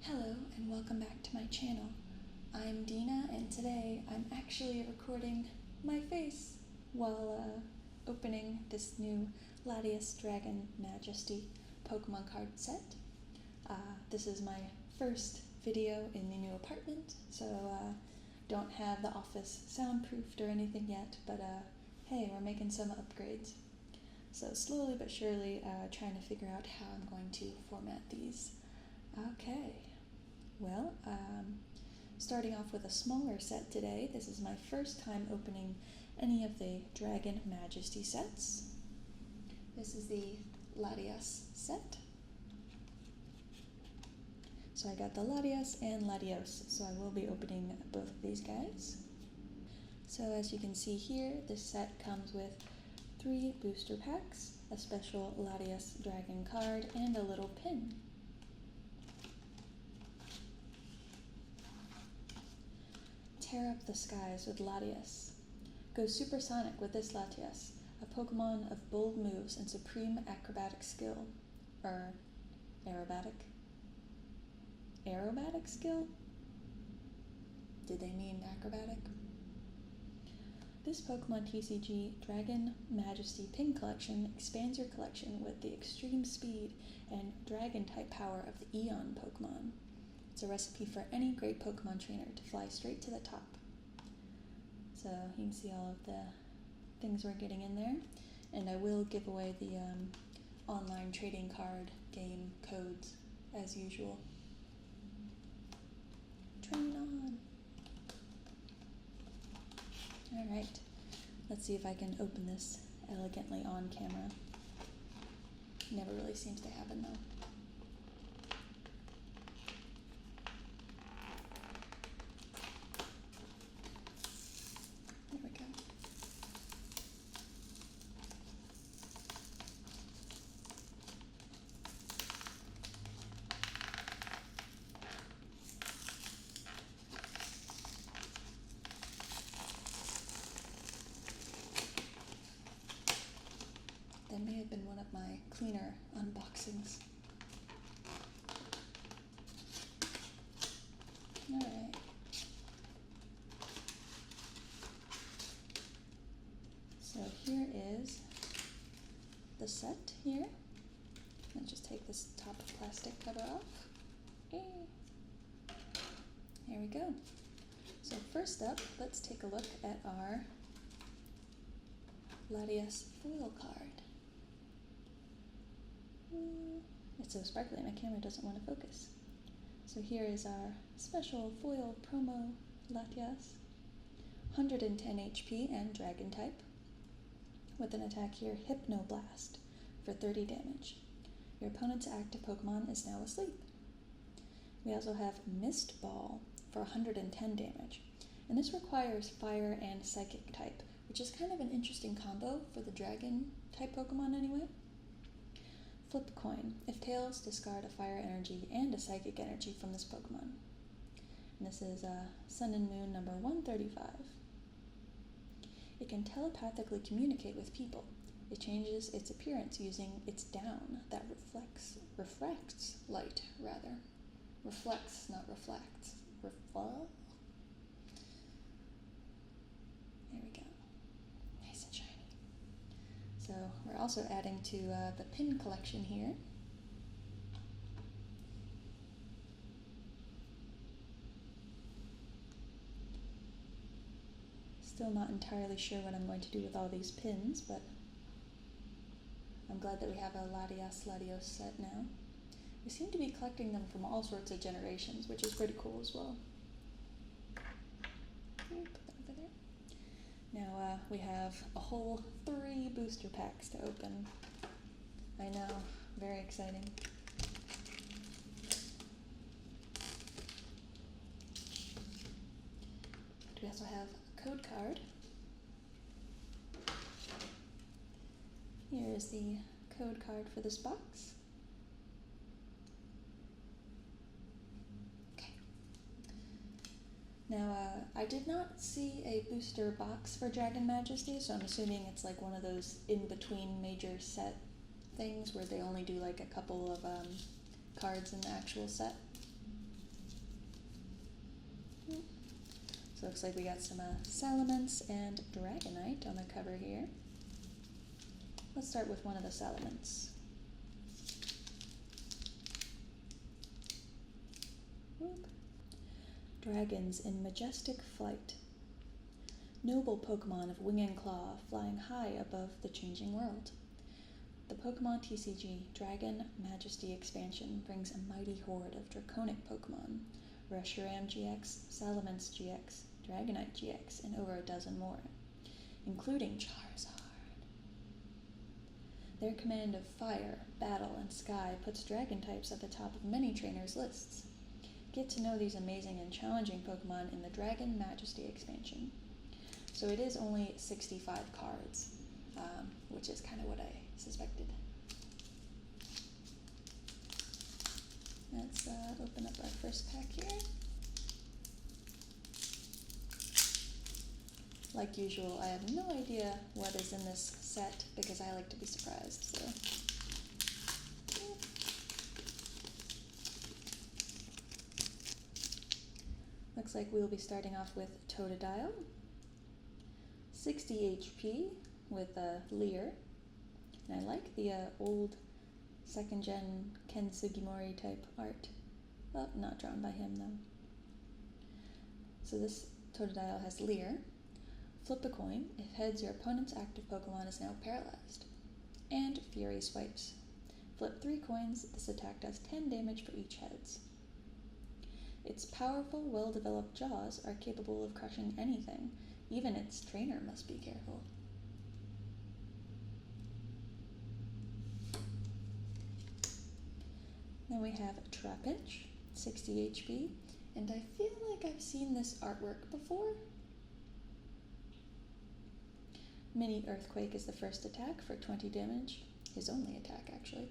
Hello and welcome back to my channel. I'm Dina and today I'm actually recording my face while opening this new Latias Dragon Majesty Pokemon card set. This is my first video in the new apartment, so don't have the office soundproofed or anything yet, but hey, we're making some upgrades. So slowly but surely trying to figure out how I'm going to format these. Okay. Well, starting off with a smaller set today. This is my first time opening any of the Dragon Majesty sets. This is the Latias set. So I got the Latias and Latios, so I will be opening both of these guys. So as you can see here, this set comes with 3 booster packs, a special Latias Dragon card, and a little pin. Tear up the skies with Latias. Go supersonic with this Latias, a Pokemon of bold moves and supreme acrobatic skill. Aerobatic? Aerobatic skill? Did they mean acrobatic? This Pokemon TCG Dragon Majesty Pin Collection expands your collection with the extreme speed and dragon type power of the Eon Pokemon. It's a recipe for any great Pokemon trainer to fly straight to the top. So you can see all of the things we're getting in there. And I will give away the online trading card game codes as usual. Train on! Alright, let's see if I can open this elegantly on camera. Never really seems to happen though. There we go. That may have been one of my cleaner unboxings. Alright. So here is the set here. Let's just take this top plastic cover off. Here we go. So first up, let's take a look at our Latias foil card. It's so sparkly, my camera doesn't want to focus. So here is our special foil promo Latias. 110 HP and dragon type. With an attack here, Hypnoblast for 30 damage. Your opponent's active Pokemon is now asleep. We also have Mist Ball for 110 damage. And this requires Fire and Psychic type, which is kind of an interesting combo for the Dragon type Pokemon anyway. Flip Coin. If tails, discard a Fire Energy and a Psychic Energy from this Pokemon. And this is Sun and Moon number 135. It can telepathically communicate with people. It changes its appearance using its down that refracts light, rather. Reflects, not reflects. There we go. Nice and shiny. So we're also adding to the pin collection here. Still not entirely sure what I'm going to do with all these pins, but I'm glad that we have a Latios set now. We seem to be collecting them from all sorts of generations, which is pretty cool as well. Put that over there. Now we have a whole 3 booster packs to open. I know, very exciting. We also have code card. Here is the code card for this box. Okay. Now, I did not see a booster box for Dragon Majesty, so I'm assuming it's like one of those in-between major set things where they only do like a couple of cards in the actual set. So it looks like we got some Salamence and Dragonite on the cover here. Let's start with one of the Salamence. Whoop. Dragons in majestic flight. Noble Pokemon of wing and claw, flying high above the changing world. The Pokemon TCG Dragon Majesty expansion brings a mighty horde of draconic Pokemon, Reshiram GX, Salamence GX, Dragonite GX, and over a dozen more, including Charizard. Their command of fire, battle, and sky puts dragon types at the top of many trainers' lists. Get to know these amazing and challenging Pokemon in the Dragon Majesty expansion. So it is only 65 cards, which is kind of what I suspected. Let's open up our first pack here. Like usual, I have no idea what is in this set because I like to be surprised, so. Looks like we'll be starting off with Totodile, 60 HP with a Leer, and I like the old second gen Ken Sugimori type art. Oh, not drawn by him though. So this Totodile has Leer. Flip a coin. If heads, your opponent's active Pokemon is now paralyzed. And Fury Swipes. Flip 3 coins. This attack does 10 damage for each heads. Its powerful, well-developed jaws are capable of crushing anything. Even its trainer must be careful. Then we have Trapinch, 60 HP, and I feel like I've seen this artwork before. Mini Earthquake is the first attack for 20 damage, his only attack actually.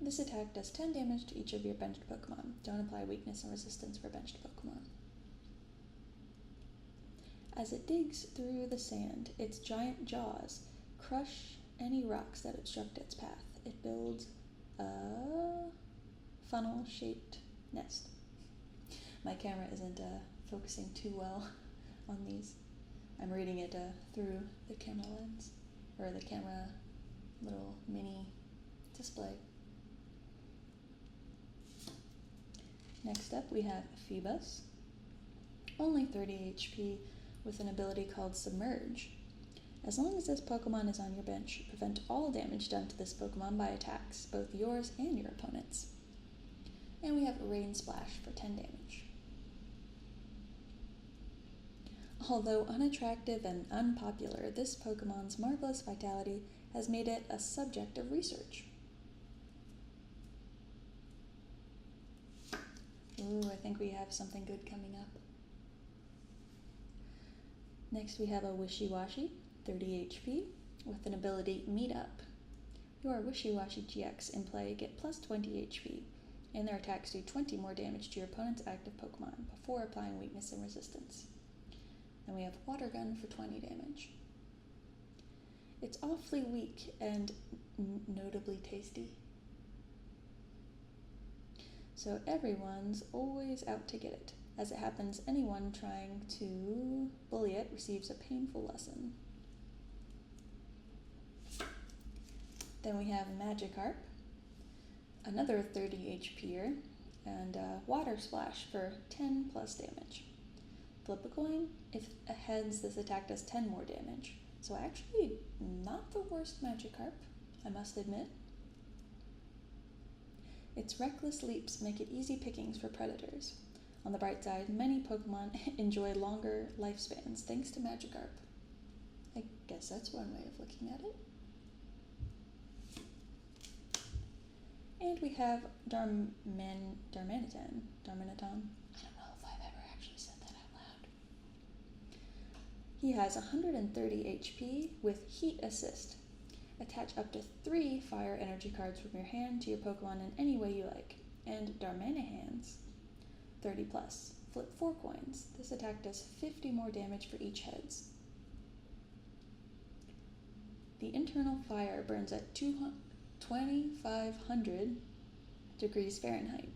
This attack does 10 damage to each of your benched Pokemon. Don't apply weakness and resistance for benched Pokemon. As it digs through the sand, its giant jaws crush any rocks that obstruct its path. It builds a funnel-shaped nest. My camera isn't focusing too well on these. I'm reading it through the camera lens, or the camera little mini display. Next up we have Phoebus, only 30 HP with an ability called Submerge. As long as this Pokemon is on your bench, prevent all damage done to this Pokemon by attacks, both yours and your opponent's. And we have Rain Splash for 10 damage. Although unattractive and unpopular, this Pokemon's marvelous vitality has made it a subject of research. Ooh, I think we have something good coming up. Next we have a Wishiwashi, 30 HP, with an ability Meet Up. Your Wishiwashi GX in play get plus 20 HP, and their attacks do 20 more damage to your opponent's active Pokemon before applying weakness and resistance. Then we have Water Gun for 20 damage. It's awfully weak and notably tasty. So everyone's always out to get it. As it happens, anyone trying to bully it receives a painful lesson. Then we have Magikarp, another 30 HP'er, and Water Splash for 10 plus damage. Flip a coin. If it heads, this attack does 10 more damage. So actually, not the worst Magikarp, I must admit. Its reckless leaps make it easy pickings for predators. On the bright side, many Pokemon enjoy longer lifespans thanks to Magikarp. I guess that's one way of looking at it. And we have Darmanitan. I don't know if I've ever actually said that out loud. He has 130 HP with Heat Assist. Attach up to 3 fire energy cards from your hand to your Pokemon in any way you like. And Darmanihans, 30 plus. Flip 4 coins. This attack does 50 more damage for each heads. The internal fire burns at 2,500 degrees Fahrenheit,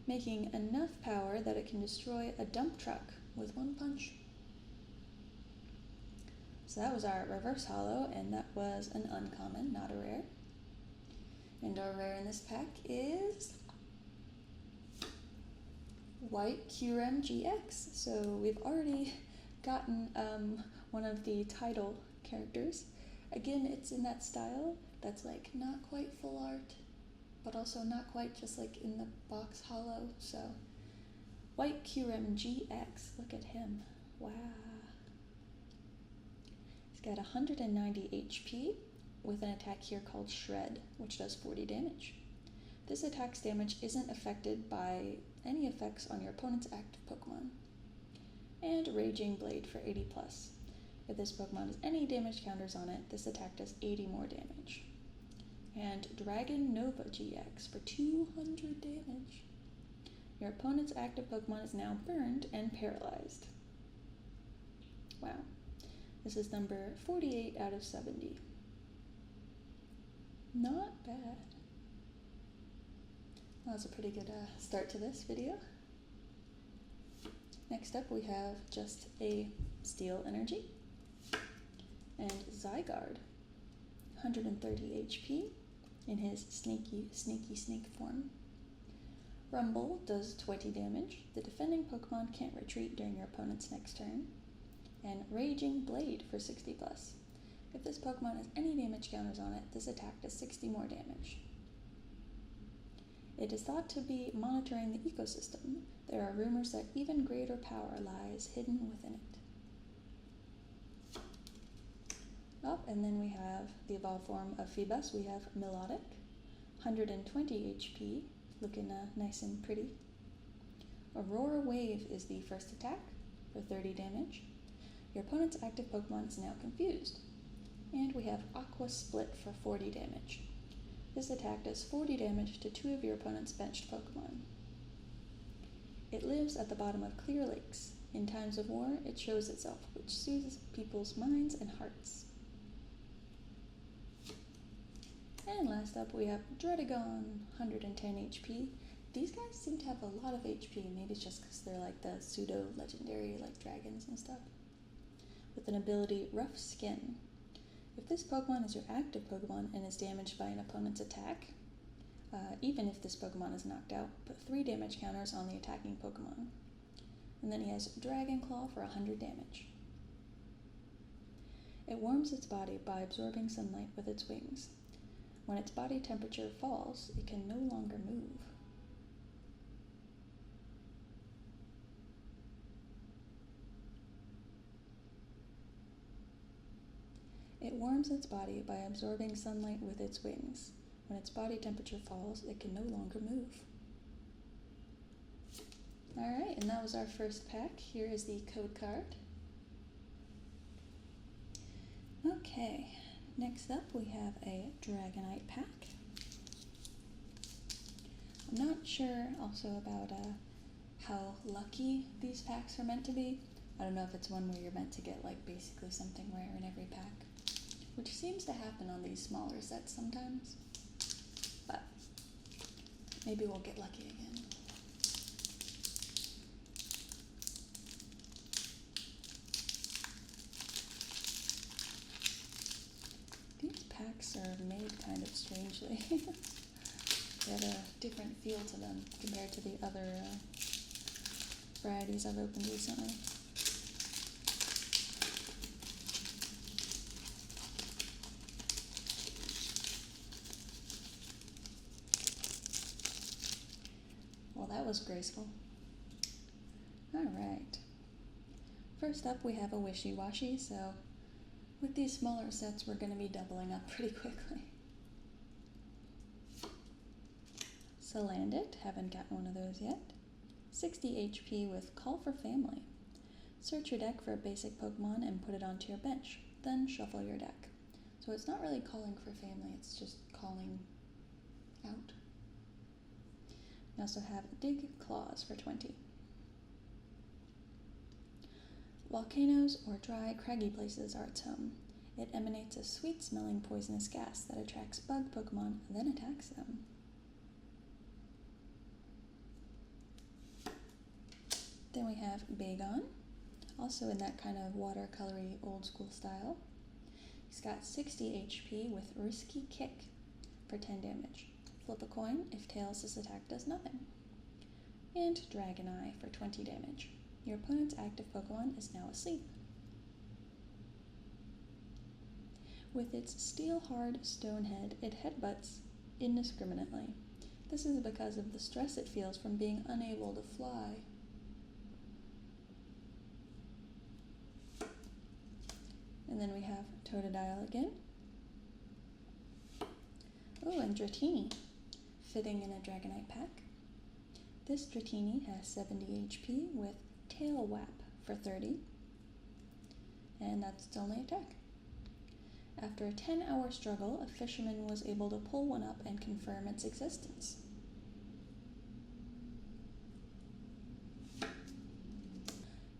making enough power that it can destroy a dump truck with one punch. So that was our reverse holo, and that was an uncommon, not a rare. And our rare in this pack is White Qrem GX. So we've already gotten one of the title characters. Again, it's in that style that's like not quite full art, but also not quite just like in the box holo. So White Qrem GX, look at him. Wow. He's got 190 HP with an attack here called Shred, which does 40 damage. This attack's damage isn't affected by any effects on your opponent's active Pokemon. And Raging Blade for 80 plus. If this Pokemon has any damage counters on it, this attack does 80 more damage. And Dragon Nova GX for 200 damage. Your opponent's active Pokemon is now burned and paralyzed. Wow. This is number 48 out of 70. Not bad. That was a pretty good start to this video. Next up we have just a Steel Energy and Zygarde, 130 HP in his sneaky snake form. Rumble does 20 damage. The defending Pokemon can't retreat during your opponent's next turn. And Raging Blade for 60 plus. If this Pokemon has any damage counters on it, this attack does 60 more damage. It is thought to be monitoring the ecosystem. There are rumors that even greater power lies hidden within it. Oh, and then we have the evolved form of Phoebus. We have Melodic, 120 HP, looking nice and pretty. Aurora Wave is the first attack for 30 damage. Your opponent's active Pokemon is now confused. And we have Aqua Split for 40 damage. This attack does 40 damage to 2 of your opponent's benched Pokemon. It lives at the bottom of clear lakes. In times of war, it shows itself, which soothes people's minds and hearts. And last up we have Dredagon, 110 HP. These guys seem to have a lot of HP, maybe it's just because they're like the pseudo-legendary like dragons and stuff. With an ability Rough Skin. If this Pokemon is your active Pokemon and is damaged by an opponent's attack, even if this Pokemon is knocked out, put 3 damage counters on the attacking Pokemon. And then he has Dragon Claw for 100 damage. It warms its body by absorbing sunlight with its wings. When its body temperature falls, it can no longer move. It warms its body by absorbing sunlight with its wings. When its body temperature falls, it can no longer move. Alright, and that was our first pack. Here is the code card. Okay, next up we have a Dragonite pack. I'm not sure also about how lucky these packs are meant to be. I don't know if it's one where you're meant to get like basically something rare in every pack, which seems to happen on these smaller sets sometimes, but maybe we'll get lucky again. These packs are made kind of strangely. They have a different feel to them compared to the other varieties I've opened recently. Well, that was graceful. Alright. First up we have a Wishy-Washy, so with these smaller sets we're going to be doubling up pretty quickly. Salandit, haven't gotten one of those yet. 60 HP with Call for Family. Search your deck for a basic Pokemon and put it onto your bench, then shuffle your deck. So it's not really calling for family, it's just calling out. We also have Dig Claws for 20. Volcanoes or dry, craggy places are its home. It emanates a sweet-smelling poisonous gas that attracts bug Pokemon and then attacks them. Then we have Bagon, also in that kind of watercolory old school style. He's got 60 HP with Risky Kick for 10 damage. Flip a coin, if tails, this attack does nothing. And Dragon Eye for 20 damage. Your opponent's active Pokemon is now asleep. With its steel-hard stone head, it headbutts indiscriminately. This is because of the stress it feels from being unable to fly. And then we have Totodile again. Oh, and Dratini, fitting in a Dragonite pack. This Dratini has 70 HP with Tail Whap for 30, and that's its only attack. After a 10-hour struggle, a fisherman was able to pull one up and confirm its existence.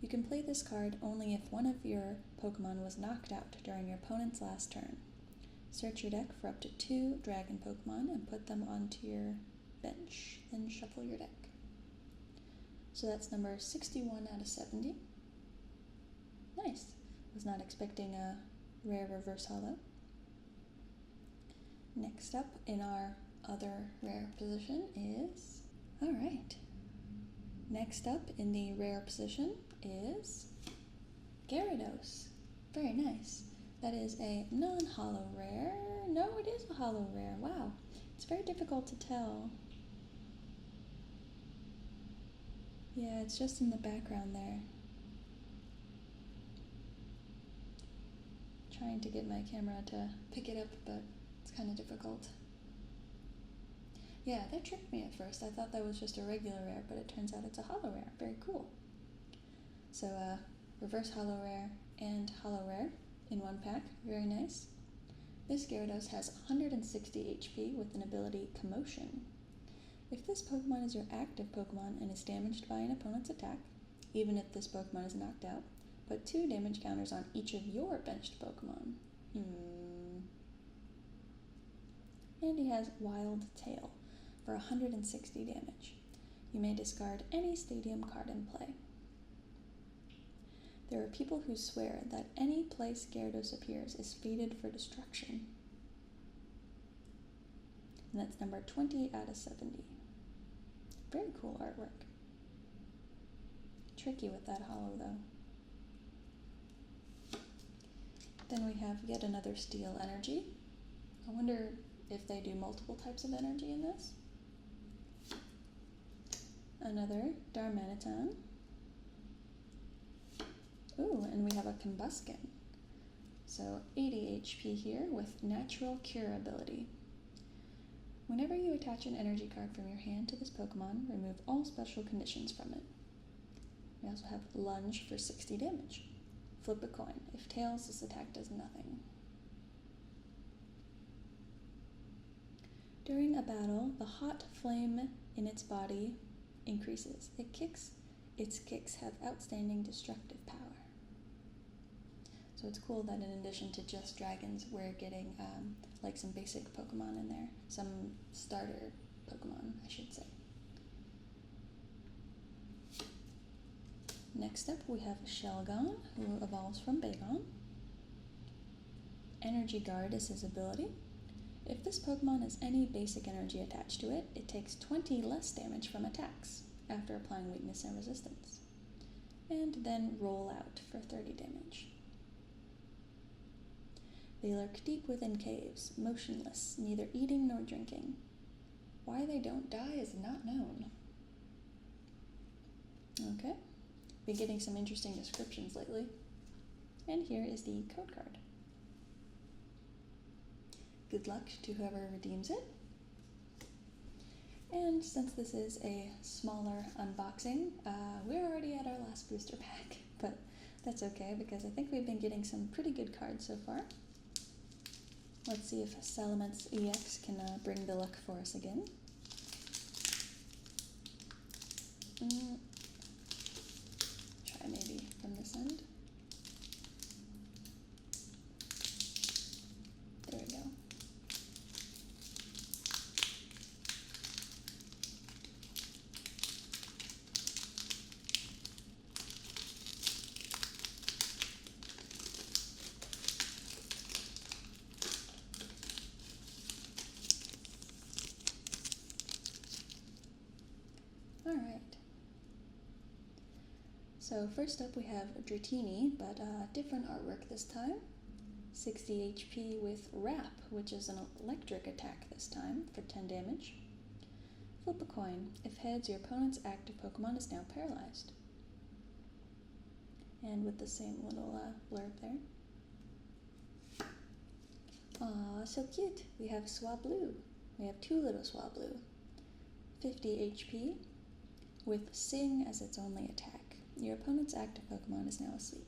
You can play this card only if one of your Pokemon was knocked out during your opponent's last turn. Search your deck for up to 2 Dragon Pokemon and put them onto your bench, then shuffle your deck. So that's number 61 out of 70. Nice. Was not expecting a rare reverse holo. Next up in our other rare position is... Alright. Next up in the rare position is Gyarados. Very nice. That is a non-holo rare. No, it is a holo rare. Wow. It's very difficult to tell. Yeah, it's just in the background there. Trying to get my camera to pick it up, but it's kind of difficult. Yeah, that tricked me at first. I thought that was just a regular rare, but it turns out it's a holo rare. Very cool. So, reverse holo rare and holo rare in one pack. Very nice. This Gyarados has 160 HP with an ability Commotion. If this Pokemon is your active Pokemon and is damaged by an opponent's attack, even if this Pokemon is knocked out, put 2 damage counters on each of your benched Pokemon. And he has Wild Tail for 160 damage. You may discard any stadium card in play. There are people who swear that any place Gyarados appears is fated for destruction. And that's number 20 out of 70. Very cool artwork. Tricky with that holo though. Then we have yet another Steel Energy. I wonder if they do multiple types of energy in this. Another Darmanitan. Ooh, and we have a Combusken. So 80 HP here with Natural Cure ability. Whenever you attach an energy card from your hand to this Pokemon, remove all special conditions from it. We also have Lunge for 60 damage. Flip a coin. If tails, this attack does nothing. During a battle, the hot flame in its body increases. Its kicks have outstanding destructive power. So it's cool that in addition to just dragons, we're getting like some basic Pokemon in there. Some starter Pokemon, I should say. Next up, we have Shelgon, who evolves from Bagon. Energy Guard is his ability. If this Pokemon has any basic energy attached to it, it takes 20 less damage from attacks after applying weakness and resistance. And then Roll Out for 30 damage. They lurk deep within caves, motionless, neither eating nor drinking. Why they don't die is not known. Okay. Been getting some interesting descriptions lately. And here is the code card. Good luck to whoever redeems it. And since this is a smaller unboxing, we're already at our last booster pack, but that's okay because I think we've been getting some pretty good cards so far. Let's see if Salamence EX can bring the luck for us again. Try maybe from this end. There we go. Alright. So first up we have Dratini, but different artwork this time. 60 HP with Wrap, which is an electric attack this time for 10 damage. Flip a coin. If heads, your opponent's active Pokemon is now paralyzed. And with the same little blurb there. Aw, so cute. We have Swablu. We have two little Swablu. 50 HP with Sing as its only attack. Your opponent's active Pokemon is now asleep.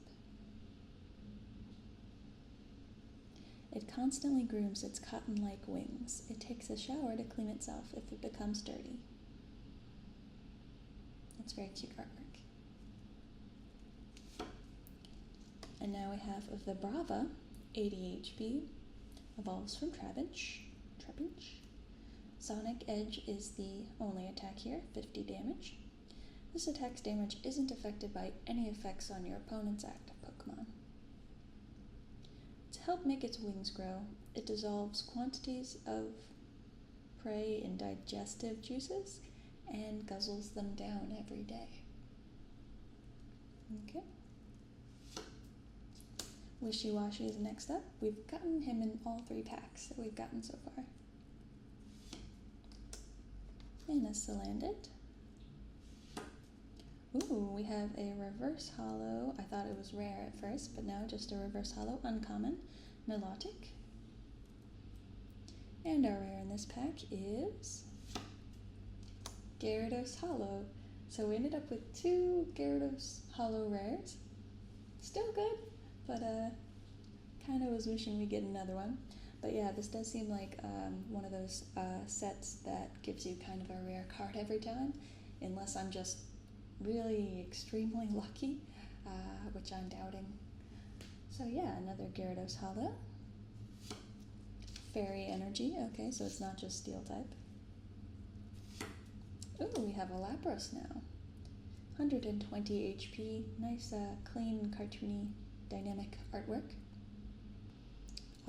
It constantly grooms its cotton-like wings. It takes a shower to clean itself if it becomes dirty. That's very cute artwork. And now we have Vibrava, 80 HP, evolves from Trapinch. Sonic Edge is the only attack here, 50 damage. This attack's damage isn't affected by any effects on your opponent's active Pokemon. To help make its wings grow, it dissolves quantities of prey in digestive juices and guzzles them down every day. Okay. Wishy-Washy is next up. We've gotten him in all 3 packs that we've gotten so far. And a Salandit. Ooh, we have a reverse holo. I thought it was rare at first, but now just a reverse holo, uncommon, Nilotic. And our rare in this pack is Gyarados holo. So we ended up with 2 Gyarados holo rares. Still good, but kind of was wishing we get another one. But yeah, this does seem like one of those sets that gives you kind of a rare card every time, unless I'm just really extremely lucky, which I'm doubting. So yeah, another Gyarados holo. Fairy Energy, okay, so it's not just Steel type. Ooh, we have a Lapras now. 120 HP, nice clean, cartoony, dynamic artwork.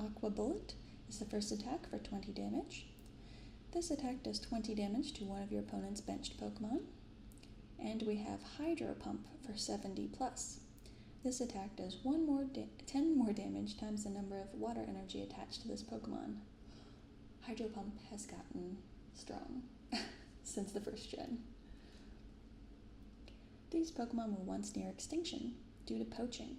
Aqua Bullet is the first attack for 20 damage. This attack does 20 damage to one of your opponent's benched Pokemon. And we have Hydro Pump for 70 plus. This attack does 10 more damage times the number of water energy attached to this Pokemon. Hydro Pump has gotten strong since the first gen. These Pokemon were once near extinction due to poaching.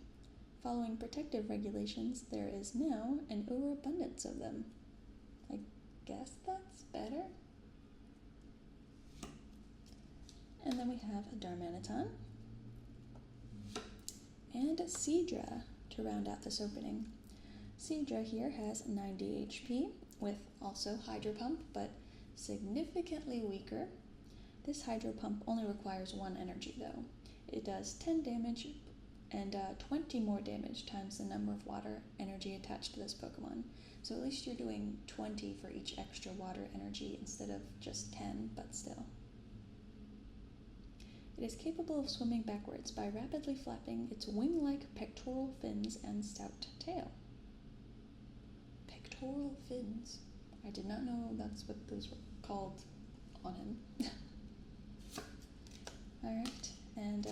Following protective regulations, there is now an overabundance of them. I guess that's better. And then we have a Darmanitan and a Seadra to round out this opening. Seadra here has 90 HP with also Hydro Pump, but significantly weaker. This Hydro Pump only requires 1 energy though. It does 10 damage and 20 more damage times the number of water energy attached to this Pokemon. So at least you're doing 20 for each extra water energy instead of just 10, but still. It is capable of swimming backwards by rapidly flapping its wing-like pectoral fins and stout tail. Pectoral fins. I did not know that's what those were called on him. Alright, and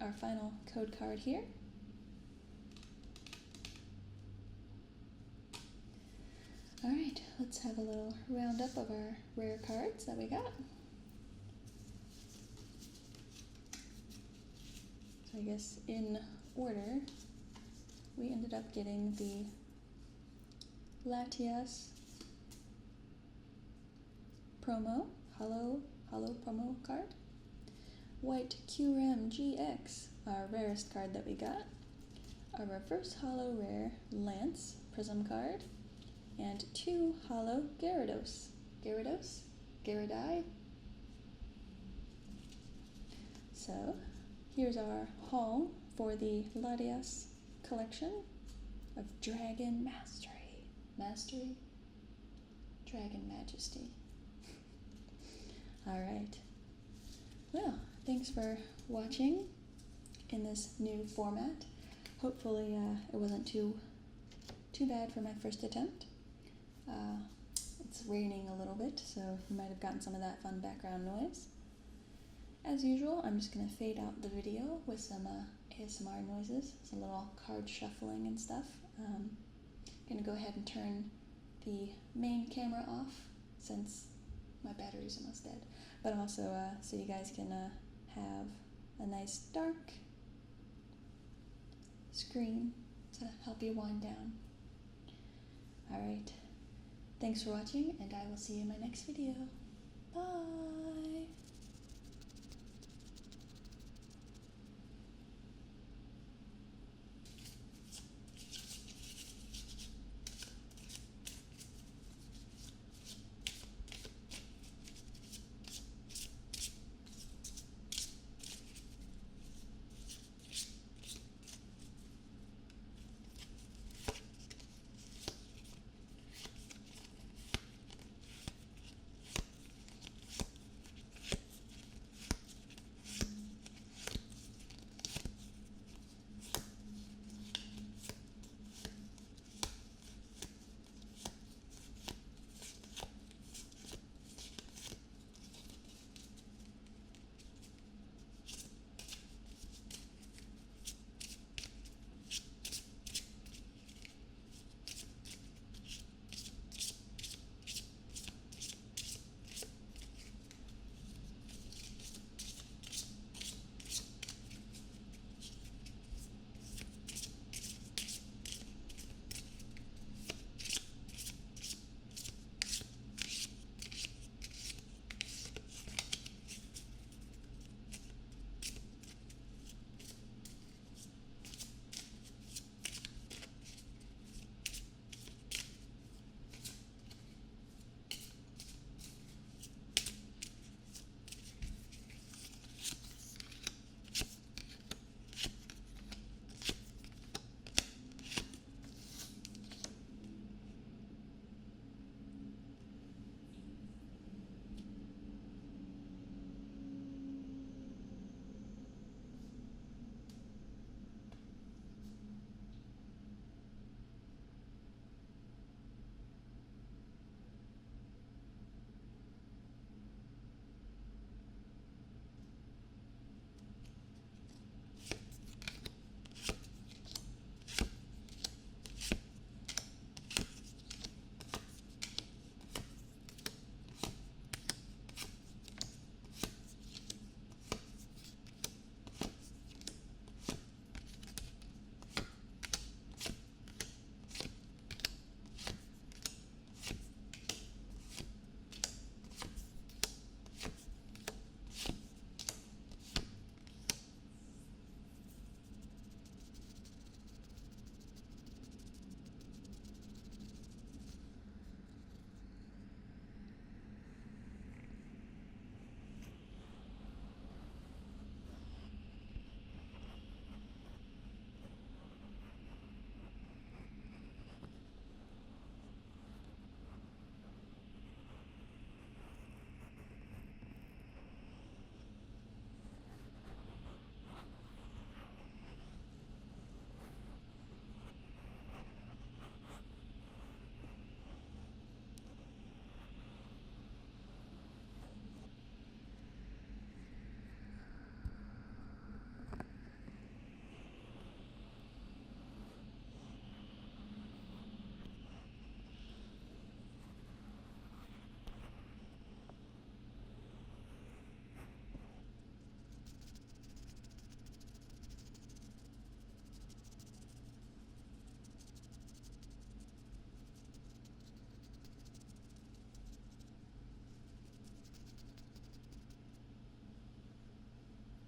our final code card here. Alright, let's have a little roundup of our rare cards that we got. So I guess in order, we ended up getting the Latias promo, holo promo card. White QRM GX, our rarest card that we got. A reverse holo rare Lance Prism card. And 2 holo Gyarados. Gyarados? So, here's our haul for the Latias collection of Dragon Mastery? Dragon Majesty. Alright. Well, thanks for watching in this new format. Hopefully it wasn't too bad for my first attempt. It's raining a little bit, so you might have gotten some of that fun background noise. as usual, I'm just going to fade out the video with some ASMR noises, some little card shuffling and stuff. I'm going to go ahead and turn the main camera off since my battery's almost dead, but also so you guys can have a nice dark screen to help you wind down. Alright, thanks for watching, and I will see you in my next video. Bye!